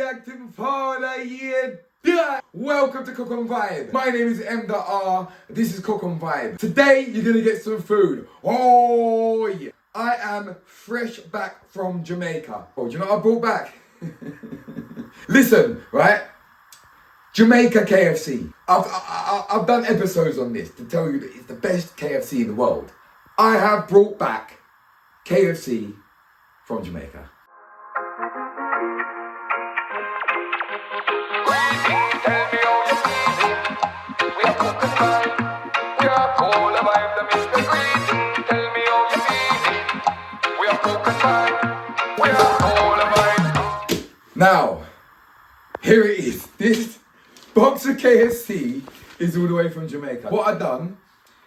acting father, yeah. Welcome to Cook on Vibe. My name is M.R. This is Cook on Vibe. Today, you're gonna get some food. Oh, yeah. I am fresh back from Jamaica. Oh, do you know what I brought back? Listen, right? Jamaica KFC. I've done episodes on this to tell you that it's the best KFC in the world. I have brought back KFC from Jamaica. Now, here it is. This box of KFC is all the way from Jamaica. What I done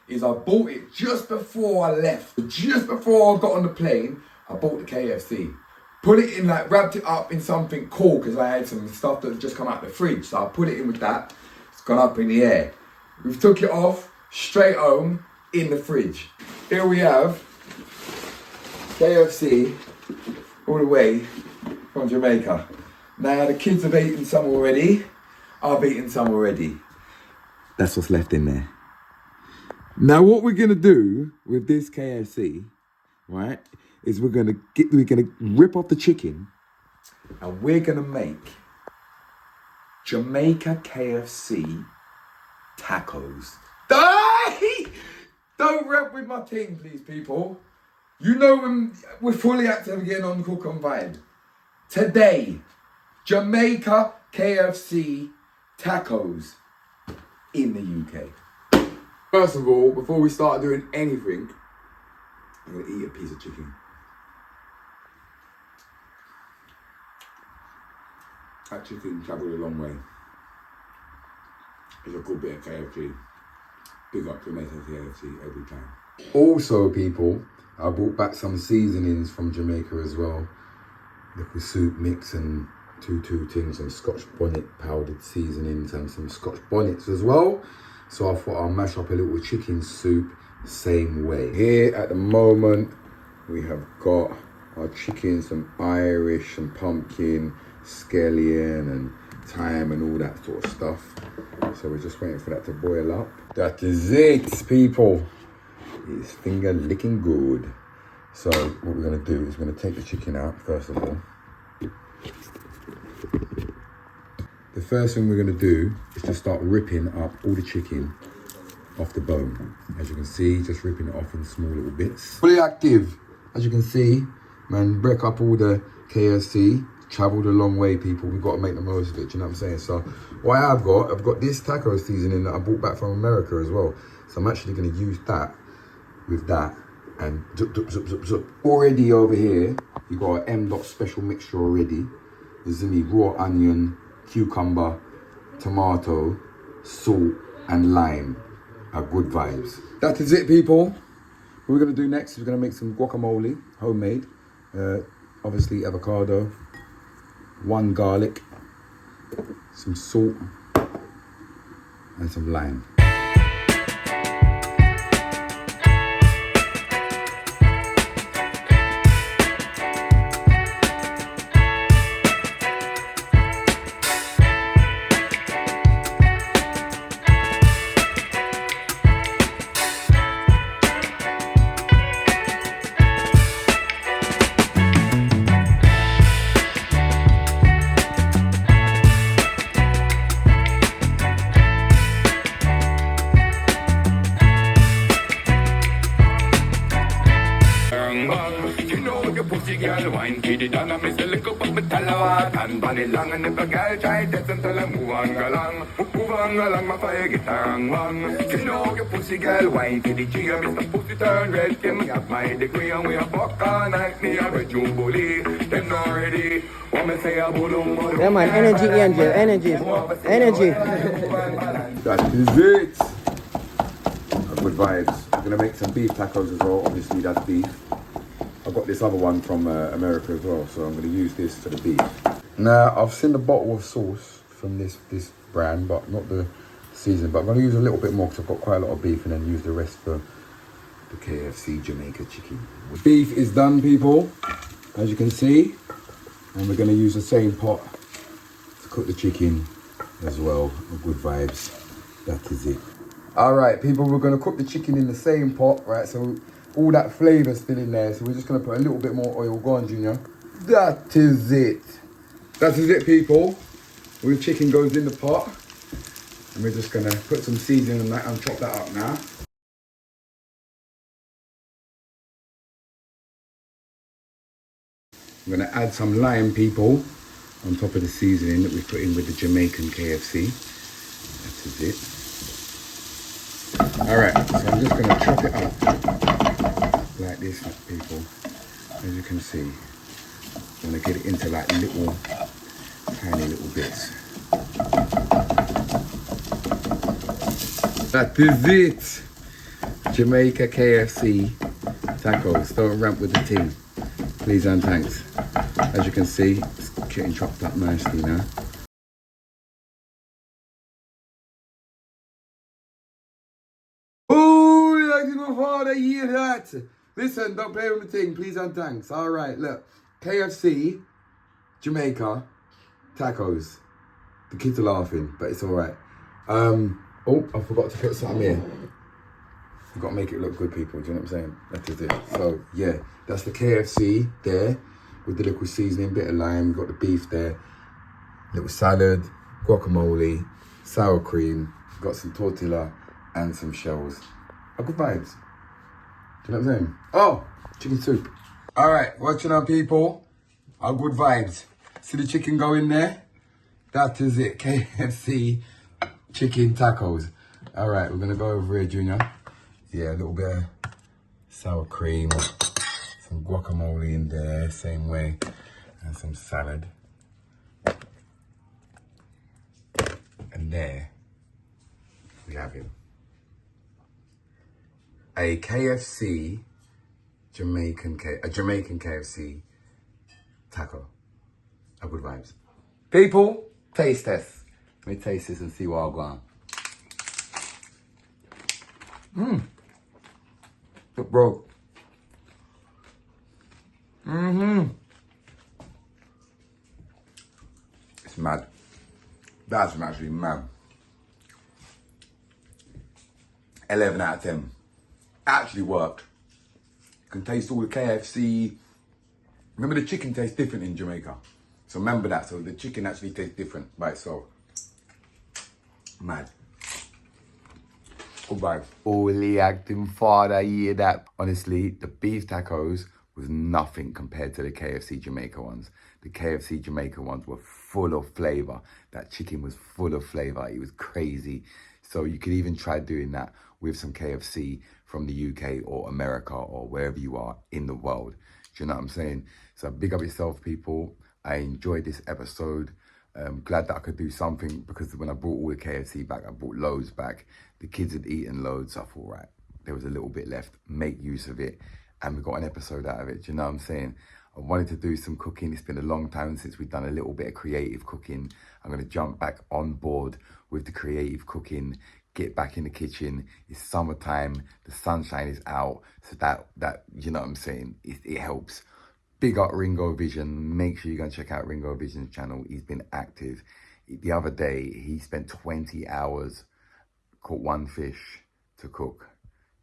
is I bought it just before I left. Just before I got on the plane, I bought the KFC. Put it in, wrapped it up in something cool because I had some stuff that had just come out of the fridge. So I put it in with that. It's gone up in the air. We've took it off, straight home, in the fridge. Here we have KFC all the way from Jamaica. Now the kids have eaten some already. I've eaten some already. That's what's left in there. Now what we're gonna do with this KFC, right, is we're gonna rip off the chicken and we're gonna make Jamaica KFC tacos. Don't rep with my team, please, people. You know when we're fully active again on Cook on Vibe. Today, Jamaica KFC tacos in the UK. First of all, before we start doing anything, I'm gonna eat a piece of chicken. That chicken travelled a long way. It's a good bit of KFC. Big up Jamaica KFC every time. Also, people, I brought back some seasonings from Jamaica as well. Little soup mix and two things, some Scotch bonnet powdered seasonings and some Scotch bonnets as well. So I thought I'll mash up a little chicken soup same way. Here at the moment, we have got our chicken, some Irish, some pumpkin, scallion and thyme and all that sort of stuff. So we're just waiting for that to boil up. That is it, people. It's finger licking good. So what we're gonna do is we're gonna take the chicken out first of all. The first thing we're gonna do is to start ripping up all the chicken off the bone. As you can see, just ripping it off in small little bits. Fully active, as you can see, man, break up all the KFC. Travelled a long way, people. We've got to make the most of it, you know what I'm saying? So what I've got this taco seasoning that I brought back from America as well. So I'm actually gonna use that with that and zup. Already over here, you got an M. special mixture already. There's in the raw onion, cucumber, tomato, salt, and lime. Good vibes. That is it, people. What we're gonna do next is we're gonna make some guacamole, homemade. Obviously avocado, 1 garlic, some salt, and some lime. Girl, wine feed it on a miss a little bit of talawat and bunny long and if a girl try this until I move on galang, my fire guitar man. You know your pussy girl, wine feed it, you miss the pussy turn red, give me up my degree and we a fuck all night, me a red jubilee, them not ready. Want me say a boom. Yeah man, energy angel, energy. That is it. Good vibes. I'm gonna make some beef tacos as well, obviously that's beef. I've got this other one from America as well, so I'm going to use this for the beef. Now, I've seen the bottle of sauce from this brand, but not the season. But I'm going to use a little bit more because I've got quite a lot of beef and then use the rest for the KFC Jamaica chicken. The beef is done, people, as you can see. And we're going to use the same pot cook the chicken as well. Good vibes. That is it. All right, people, we're gonna cook the chicken in the same pot, right? So all that flavor's still in there. So we're just gonna put a little bit more oil. Go on, Junior. That is it. That is it, people. All the chicken goes in the pot. And we're just gonna put some seasoning on that and chop that up now. I'm gonna add some lime, people, on top of the seasoning that we put in with the Jamaican KFC. That is it. All right, so I'm just gonna chop it up like this, people. As you can see, I'm gonna get it into like little, tiny little bits. That is it. Jamaica KFC tacos. Don't ramp with the team. Please and thanks. As you can see, it's getting chopped up nicely now. Oh, like my father, hear that? Listen, don't play with the thing. Please and thanks. All right, look. KFC, Jamaica, tacos. The kids are laughing, but it's all right. Oh, I forgot to put something here. You've got to make it look good, people. Do you know what I'm saying? That is it. So, yeah, that's the KFC there with the little seasoning, bit of lime. Got the beef there. Little salad, guacamole, sour cream. Got some tortilla and some shells. Good vibes. Do you know what I'm saying? Oh, chicken soup. All right, watching our people. Good vibes. See the chicken go in there? That is it. KFC chicken tacos. All right, we're gonna go over here, Junior. Yeah, a little bit of sour cream, some guacamole in there, same way, and some salad. And there we have it. A KFC, Jamaican KFC taco. Good vibes. People, taste test. Let me taste this and see what I'll go on. Look, bro. It's mad. That's actually mad. 11 out of 10. Actually worked. You can taste all the KFC. Remember, the chicken tastes different in Jamaica. So remember that. So the chicken actually tastes different by itself. Mad. Good vibe. Fully acting father, hear that. Honestly, the beef tacos was nothing compared to the KFC Jamaica ones. The KFC Jamaica ones were full of flavor. That chicken was full of flavor. It was crazy. So you could even try doing that with some KFC from the UK or America or wherever you are in the world. Do you know what I'm saying? So big up yourself, people. I enjoyed this episode. Glad that I could do something, because when I brought all the KFC back, I brought loads back. The kids had eaten loads, so I thought, right, there was a little bit left. Make use of it. And we got an episode out of it. Do you know what I'm saying? I wanted to do some cooking. It's been a long time since we've done a little bit of creative cooking. I'm going to jump back on board with the creative cooking, get back in the kitchen. It's summertime. The sunshine is out. So that you know what I'm saying? It helps. Big up Ringo Vision. Make sure you go and check out Ringo Vision's channel. He's been active. The other day, he spent 20 hours, caught one fish to cook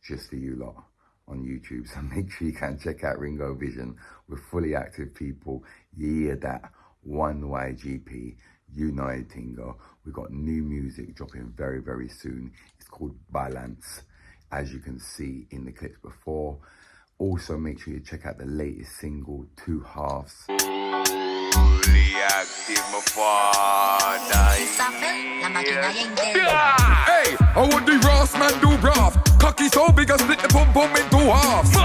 just for you lot on YouTube. So make sure you can check out Ringo Vision. We're fully active people. You hear that? 1YGP. United Tingo. We got new music dropping very, very soon. It's called Balance, as you can see in the clips before. Also, make sure you check out the latest single, 2 Halves. Hey, how would the Ross man do brav? Cocky so big I split the pum pum in 2 halves.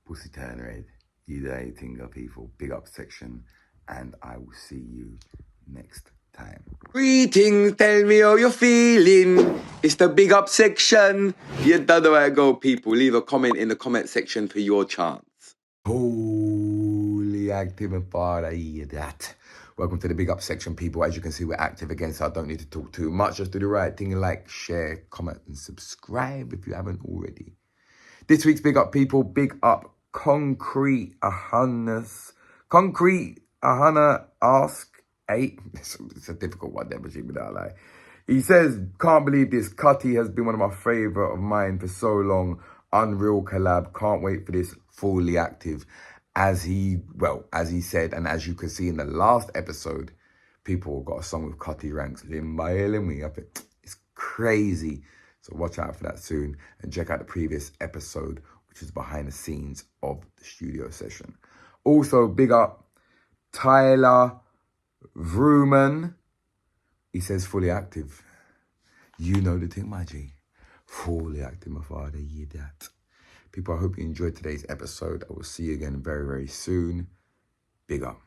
Pussy turn red. United Tingo, people. Big up section. And I will see you next time. Greetings, tell me how you're feeling. It's the big up section. You don't know where to go, people. Leave a comment in the comment section for your chance. Holy active and far, I hear that. Welcome to the big up section, people. As you can see, we're active again, so I don't need to talk too much. Just do the right thing and like, share, comment, and subscribe if you haven't already. This week's big up, people. Big up Concrete Ahana Ask 8. It's a difficult one, never cheap without lie. He says, can't believe this. Cutty has been one of my favourite of mine for so long. Unreal collab. Can't wait for this. Fully active. As he said, and as you can see in the last episode, people got a song with Cutty Ranks. It's crazy. So watch out for that soon. And check out the previous episode, which is behind the scenes of the studio session. Also, big up Tyler Vrooman. He says fully active. You know the thing, my G. Fully active, my father. Yeah, that. People, I hope you enjoyed today's episode. I will see you again very, very soon. Big up.